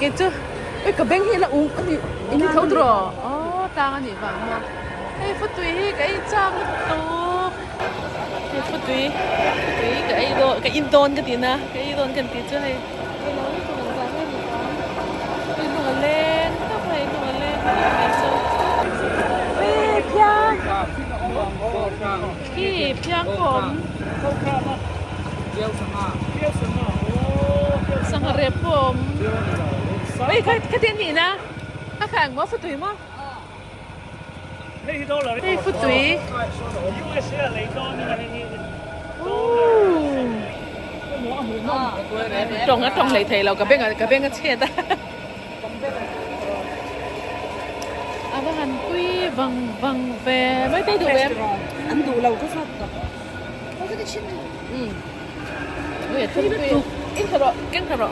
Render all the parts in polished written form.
cái chứ ơi cả bên kia là uống anh đi thấu rồi tang anh vàng mà cái phút tùy cái trang tu cái phút tùy cái Indon cái gì nè cái Indon cái gì chứ hay cái nó cái tụi nó cái gì đó cái tụi nó lên các thầy tụi nó lên cái chứ ê piang cái piangผมสังเกตผมเฮ้ยแค่เตียนหนีนะถ้าแข่งว่าฟุตุยมั้งเฮ้ยฟุตุยตรงนั้นตรงไหนเทเรากับเบ้งก็เช็ดอ่ะอาบหันกุยบังเวไม่ได้ดูเวอันดูเราก็ชอบเขาก็จะชิมเฮ้ยทุกปีอินทรเก่งทร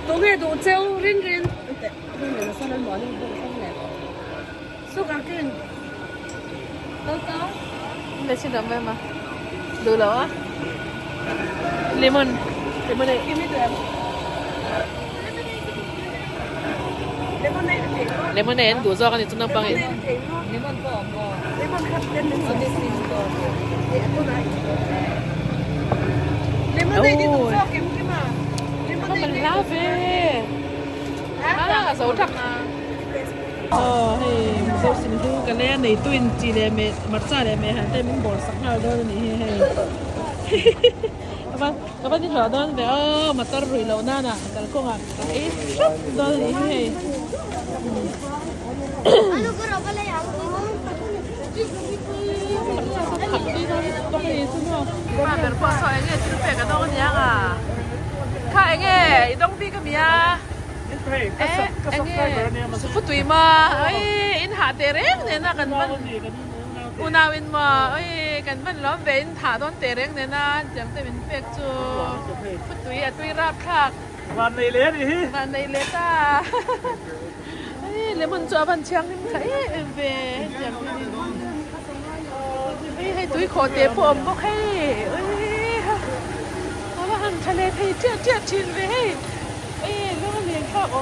ตัวเงี้ยตัวเจ้าเร่งแต่เร่งเลยส่วนนั้นหมอนี่ดูส่วนไหนสู้กันกินโต๊ะได้ชิมแล้วไหมมาดูแล้วอ่ะเลมอนเลยกินไม่ได้เลมอนเนี่ยดูซ้อกันอยู่ตรงนั้นปังเองเลมอนก็เลมอนครับเล่นๆนี่สิก็ตัวไหนเลมอนเนี่ยที่ตัวซ้อกันกี่มามันลาเฟ่สาวทักhey sao xin thu cái này này tôi chỉ để mẹ mặt ra để mẹ hẳn đây mình bỏ sẵn nào đó này hey các bạn đi thở đó để mặt ta rủi lâu na nè cái con à cái sắp đó này hey Ano ko raw pala yan? mà bên qua soi anh ấy chụp về cái đó nhá à khai anh ấy đông đi cái mía anh ấy phút tùy mà ấy in hạ tê rèn nên là cần vẫn unawin mà ấy cần vẫn lắm về in hạ đón tê rèn nên là chẳng thể mình phết cho phút tùy à tùy rap khácวันnày lết ta ấy lấy mình cho bạn chăng thấy về chẳng ấy hay tùy khó tê phồm bốc hay nó hàngทะเลไทยเจี๊ยชินเลยเอ้ยลูกเลี้ยงข้าวอ๋อ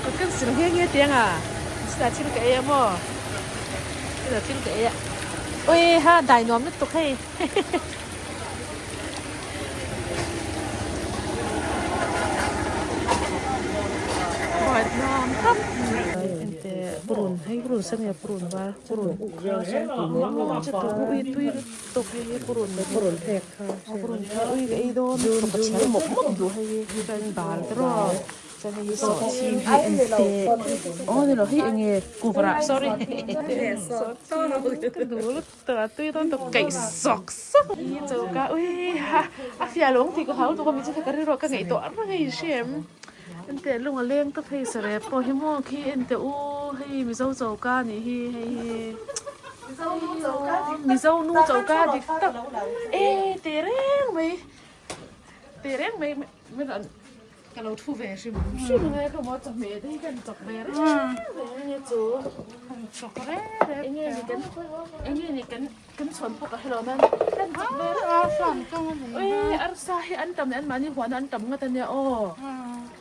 ก็กันสิ่งเงี้ยเตียงอ่ะสิ่งชิ้นเกย์มั้งสิ่งชิ้นเกย์โอ้ยฮะได้น้อมนึกตกให้บอดน้อมครับแต่ปรุนให้ปรุนสักอย่างปรุนว่าปรุนจะตัวอุ้ยตุ้ยตกให้ปรุนเลยปรุนแทกค่ะปรุนค่ะอุ้ยไอ้โดนตกเชื้อหมกดูให้เป็นบาลตลอดจะให้สอดชีให้เอ็นเตอ๋อเดี๋ยวเราให้เองไงกูปะ sorry ก็ดูตัวตุ้ยต้นตกไก่สอกเจ้าก็อุ้ยฮะอาเซียหลงที่ก็เขาตัวก็มีจะทำกันได้หรอกก็ไงตัวอะไรเชมเอ็นเตลุงเลี้ยงก็ให้เสร็จพอให้หม้อขี้เอ็นเตอู้ให้มีเจ้าเจ้าก้านี่ให้มีเจ้านู่เจ้าก้าดิตักเอ๊เตเร่งไหมไม่ได้กันเราทูเวชิมชิมไงก็มาจับเมย์ได้กันจับเมย์เนี่ยจูช็อกโกแลตเอ็งนี่กันชนพวกให้เรานั่นกันจับเมย์เอ้ยอันสาเหอันต่ำเนี่ยอันมานี่หัวอันต่ำงั้นแต่เนี่ย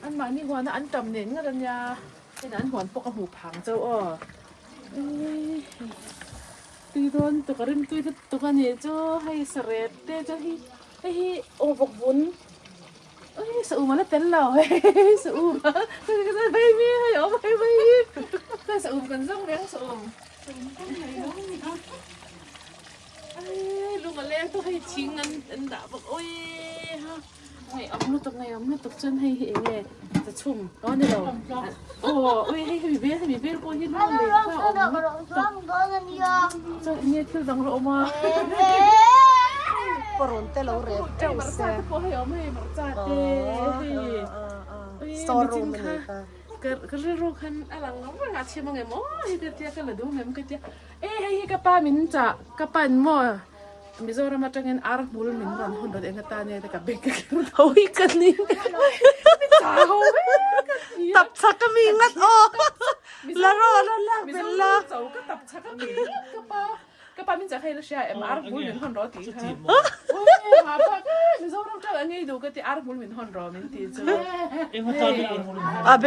อันมานี่หัวอันต่ำเนี่ยงั้นแต่เนี่ยเป็นอันหัวพวกหูผังเจ้าตีโดนตัวกระดิ่งตัวกันเนี่ยเจ้าให้เสร็จเจ้าให้โอ้บกบุญเอ้ยสูมาแล้วเต้นเราเฮ้ยสูมาก็จะไปมีให้เอาไปก็สูกันส่งเลี้ยงสูเอ้ยลูกอะไรต้องให้ชิงอันด่าบอกโอ้ยฮะไงเอามือตกไงเอามือตกจนให้เองไงจะชุ่มร้อนเดียวโอ้ยให้มีเบี้ยกูที่นู่นเลยข้าวอมจะเนี่ยที่ดังเรามาปรุนเตลเรบเจ้าเซ่พอให้เอาไม่มาจ่าเต้สอรูมันเลยค่ะก็เรื่องรูคันอะไรน้องมันอาชีพมั้งไงมั้งที่เดียวกันเลยดูมั้ยมันก็เดียวให้กับป้ามินจ่ะกับป้ามั่วมิโซรามาจังเงินอาร์บุลมินวันคนเดียวกันตาเนี่ยแต่กับเบกกันเขาอีกกันนี่จ้าเขาตับชักก็มีงัดออกแล้วรอแล้วเป็นละ เจ้าก็ตับชักก็มีกับป้า ก็ป้ามินจะให้เราเชียร์อาร์บุลมินฮอนรอตีค่ะหาป้ามินจะร้องเจ้าไงดูก็ที่อาร์บุลมินฮอนรอมินตีจ้ะเอ็งมาตามไม่เอาหมดเลย เ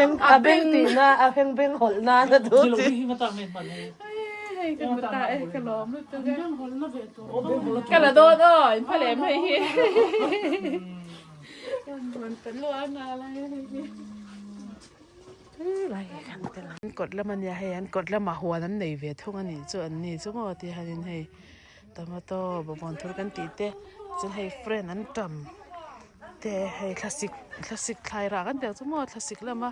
บงตีนะเบงหอลนานะดู ที่เรา สิ ที่มาตามไม่มันเลย ให้กันมาตากันล้อมตัวกันละโดนอ๋อพะแหลมให้เฮ้มันเป็นล้วนอะไรอะไรกันแต่ละ กดแล้วมันยาให้อันกดแล้วมาหัวนั้นในเวทงอันนี้ส่วนนี้ส่วนที่ฮันให้แต่มาโตบบอนทุกันตีเตจะให้เฟรนนั้นจำแต่ให้คลาสสิกคลายรักกันเดี๋ยวส่วนคลาสสิกแล้วมา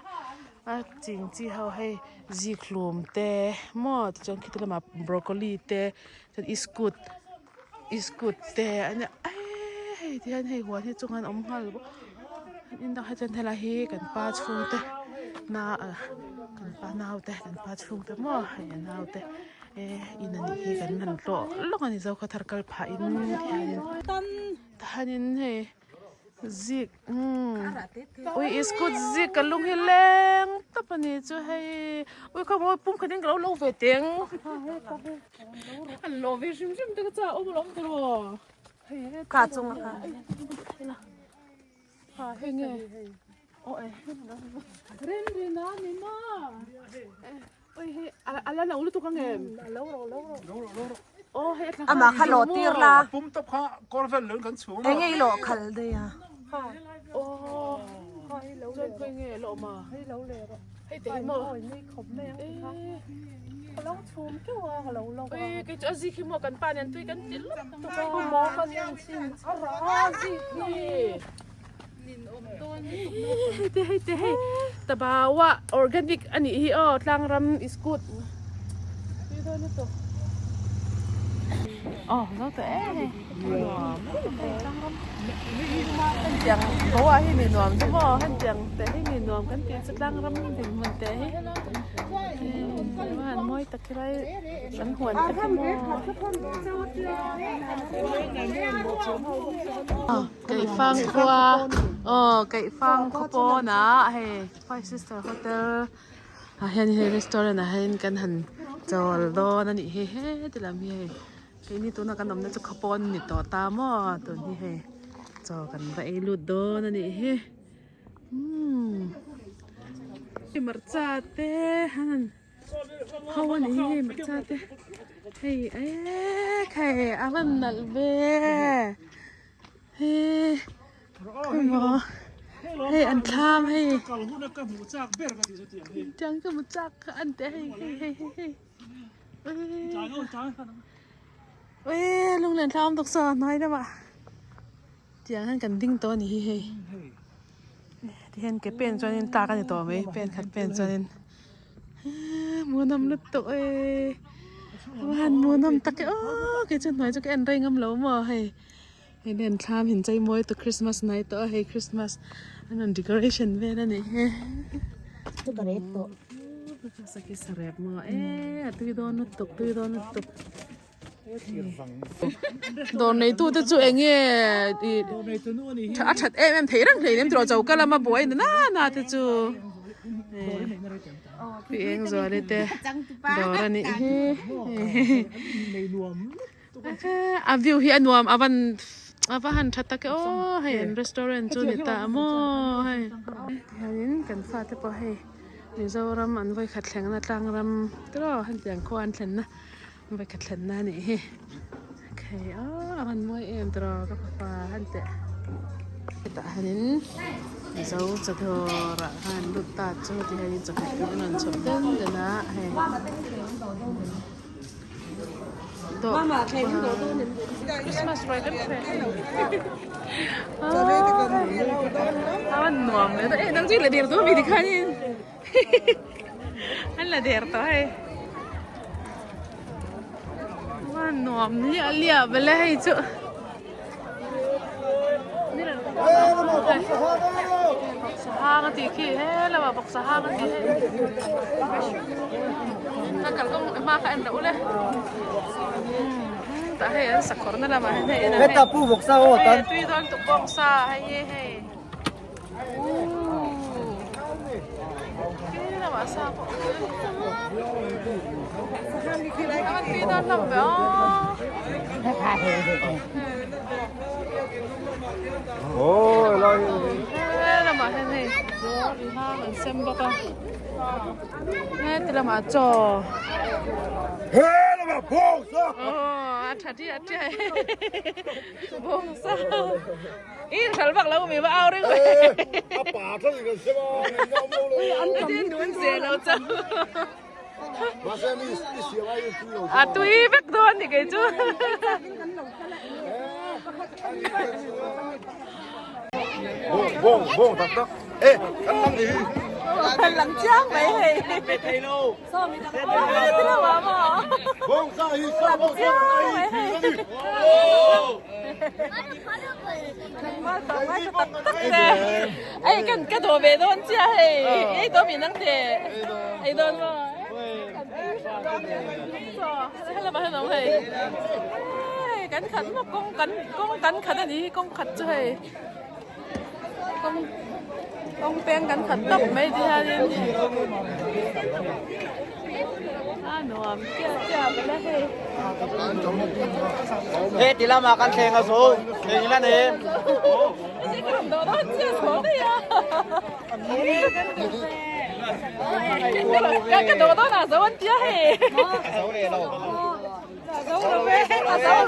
จริงที่เขาให้ซีคลูมแต่หมดจนคิดแล้วมาบรอกโคลีแต่จนอิสกุดแต่อันเนี้ยที่ฮันให้หัวที่จงอันอมหัวหรืออินต้องให้จนเทลาฮีกันป้าชูแต่นากันป้านาวแต่กันป้าชุ่มแต่หม้อให้นาวแต่อินันนี่กันนั่นโตลงอันนี้เจ้าก็ทาร์กลพาอินทานินให้ซิกอุ้ยอิสกุดซิกกันลุงให้แรงแต่ปนี้จะให้อุ้ยเขาบอกปุ่มคันนี้เราลงเวทีงอันโลเวชิมตัวก็จะอุ้มลงตัวขาดจงอะค่ะเฮ้ยไงโอ้ยเรนน่านี่มาโอ้ยอะไรนะอุลุตุกังเงิมโอ้ยอามาขันโลตีร์ละปุ่มตบข้ากอร์เฟลเลื่อนกันสูง เอ็งไงโลขัลเดียโอ้จนเป็นไงโลมาให้เราเลยให้เต็มหมดนี่ขมเลยเราชูมจั่วเราเอ้ยกิจอะไรขี้หมอกันป้าเนี่ยตุยกันติดตัวหมอกันยังชินอะไรสิพี่แต่บ่าว่าออร์แกนิกอันนี้ที่ทางรำ is good อ๋อแล้วแต่จังเพราะว่าให้มีนวมจะบอกให้จังแต่ให้มีนวมกันตีสักล่างรำถึงมันแต่ให้ว่าหันมวยตะไคร้สันหวนกันไก่ฟังครัวไก่ฟังข้าวโพดนะให้ Five Sister Hotel เห็นรีสอร์ทนะเห็นกันหันจอลโดนั่นนี่เฮ้แต่ละมีไอ้นี่ตัวนักขนมนั่นจะข้าวโพดนี่ต่อตามอ่ะตัวนี้เฮ้จอกันไปลุดโดนั่นนี่เฮ้มัรจาเต้ฮันเขาวันนี้มัรจาเต้เฮ้ใครอาวันนั่นเบ้เฮ้คุณหมอเฮ้อันข้ามให้จังก็มุจักอันเต้เฮ้เฮ้ลุงเรียนทำตกสอนน้อยได้ปะเจียงหันกันดิ้งตัวนี้เฮ้ที่เห็นแกเป็นจนตากันอยู่ต่อไหมเป็นขัดเป็นจนมัวน้ำลุดตัววันมัวน้ำตักแกจนหน่อยจะแกอันไรงำเหลาหมอให้เดินข้ามเห็นใจมวยตัวคริสต์มาสไนท์ตัวให้คริสต์มาสอันนั้นดีคอเรชั่นเว้ยนั่นนี่ตัวกระเด็ดตัวสักสระหมอตุยโดนตุกโดนในตู้จะจุเองถ้าชัดมันเทรังเลยเนี่ยตัวเจ้าก็ละมาบ่อยน่าจะจูพี่เองจอดเลยเต้ดอรันนี่วิวที่อันวมวันชัดตะเกโอ้ให้ร้านจูนิตาโม่ให้เห็นกันฟ้าแต่พอให้นี่เจ้ารำอันไว้ขัดแข่งนะต่างรำก็หันเสียงควานเข็นนะไว้ขัดแข่งนะนี่โอเคมันมวยตรอก็ฟ้าหันเตะแต่หันนี่เจ้าจะทอระหันลุตตาจูที่ให้จะขัดกันนั่นชมเด่นเดนะให้มาใครที่โดนตัวนึง Christmas right up there มันหน่วมเลยนั่งจีละเดียร์ตัวมีดิคันนี่อันละเดียร์ตัวให้มันหน่วมเลี้ยไปเลยจุนี่แหละสหากันตีขี้เฮ้แล้วแบบบอกสหากันตีถ้ากันก็มาขันเดี๋ยวเลยแต่ให้สักคนนั่นแหละมาให้นะให้ตาปูบอกซาโอ้ตันตุยโดนตุกบองซาให้นี่แหละมาซาปุ๊บมันตุยโดนทำแบบ โอ้ยลอย เรามาให้มันเซมบักนี่แต่เรามาจ่อ เฮ้ยแล้วแบบพงซะ อ๋อทัดที่อัดใจบงซ่าอีฉันบอกแล้วมีว่าเอาด้วย อาป่าเท่าไหร่กันใช่ไหมน้องโมเลยอัน ไอ้ที่นุ่นเสียแล้วจ้ะ มาเส้นนี่เสียไว้ที่เรา อ่ะตุยแบกโดนอีกไอ้จู บงตักตักเอ๊ะกันนั่งดี หลังจ้างไหมเฮ้ยส้มที่เราว่าหมอบ งซาฮีซาบงซาไอ้กันกระโดดไปโดนเจ้าเฮ้ยไอ้ตัวมีนั่งเตะไอ้โดนว่าให้เรามาให้น้องเฮ้ยกันขันมากงกันขันอันนี้กงขัดเฮ้ยกงเปียงกันขัดตบไม่ดีฮะนี่หนูเจ้าไปแล้วเฮ้ย เฮ้ยที่เรามากันเชงเอาสูงเชงนั่นเอง ไม่ใช่ขนมโดนัทเจ้าสอนเลยอ่ะกันกระโดดต้นอ่ะสวันเจ้าเฮ้ย เสาเลยเรา Asal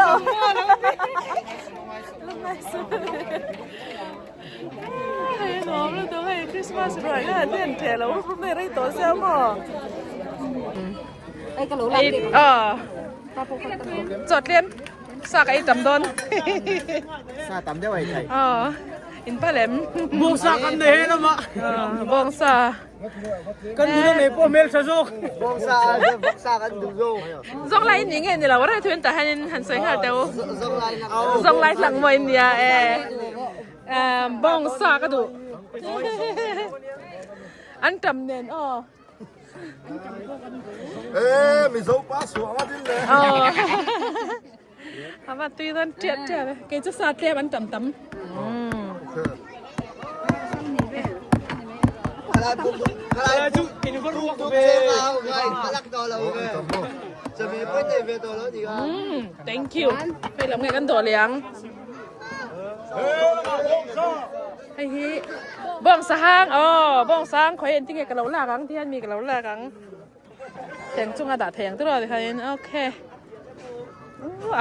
nó là tôi hay Christmas rồi là tiền trẻ là hôm nay đây tối sao mà đây cái lỗ lạch chọt lên sao cái tầm đôn ซาตำได้ไหวไทย in pa lem บวกซากันเด้นะมะ bong sa กันดูในพวกเมลซาซุกบวกซากันดูโย่ dòng lại những người là cái thuyền tại hành sinh hả đâu ซองไลน์นะเอา dòng lại thằng mồi nhà bong sa cái đủ anh trầm nềnเอ๊ะมีโซ่ป้าสวมมาที่ไหน mà tuy thân triệt triệt cái chút sa triệt anh trầm tắm อะไรจุกกินก็รู้ตัวเองเอาไงรักตัวเราไงจะมีไม่ได้เวตัวแล้วดีครับ thank you ไปlàm ngàyกันตัวเลี้ยง เฮ้ยแล้วบงซา ไอ้ฮีบ้องสร้างบ้องสร้างคอยเห็นที่ไงกับเราลากังที่นั่นมีกับเราลากังแทงจุงอาดาแทงตลอดเลยค่ะโอเค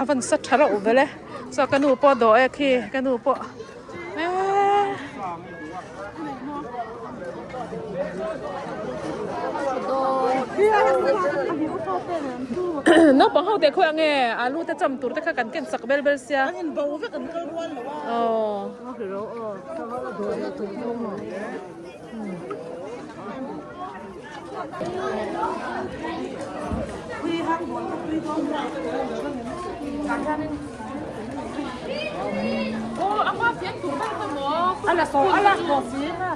วันสัตว์ทะเลาะไปเลยสกันหนูปอดอยคีกันหนูปอน้องบังเขาเด็กเขาไงลูกจะจำตัวแต่ข้ากันเก่งสักเบลเบลเสียอ๋อโอ้อาว่าเสียงถูกบ้างค่ะหมออะไรสองอะไรหมอเสียค่ะ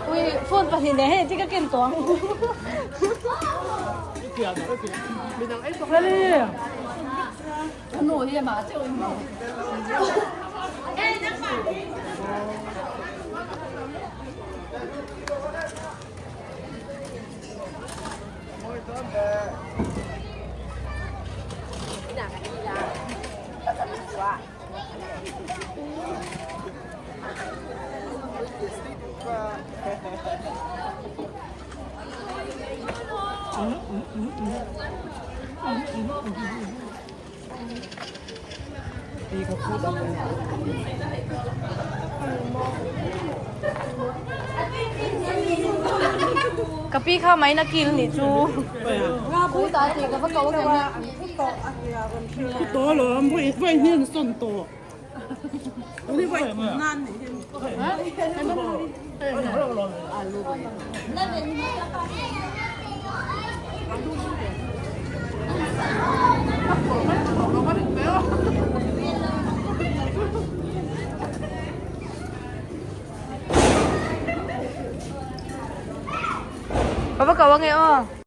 ui phun vào thì này chứ cái kiện toán nổi thì mà chứ พี่เขาพูดอะไร กะปี้ข้าวไหมนะกินนี่จูว่าพูดตาตีกับพระโตกันเนี่ย 多了，外面算多。我那外难的。 Bapak kau wangi oh.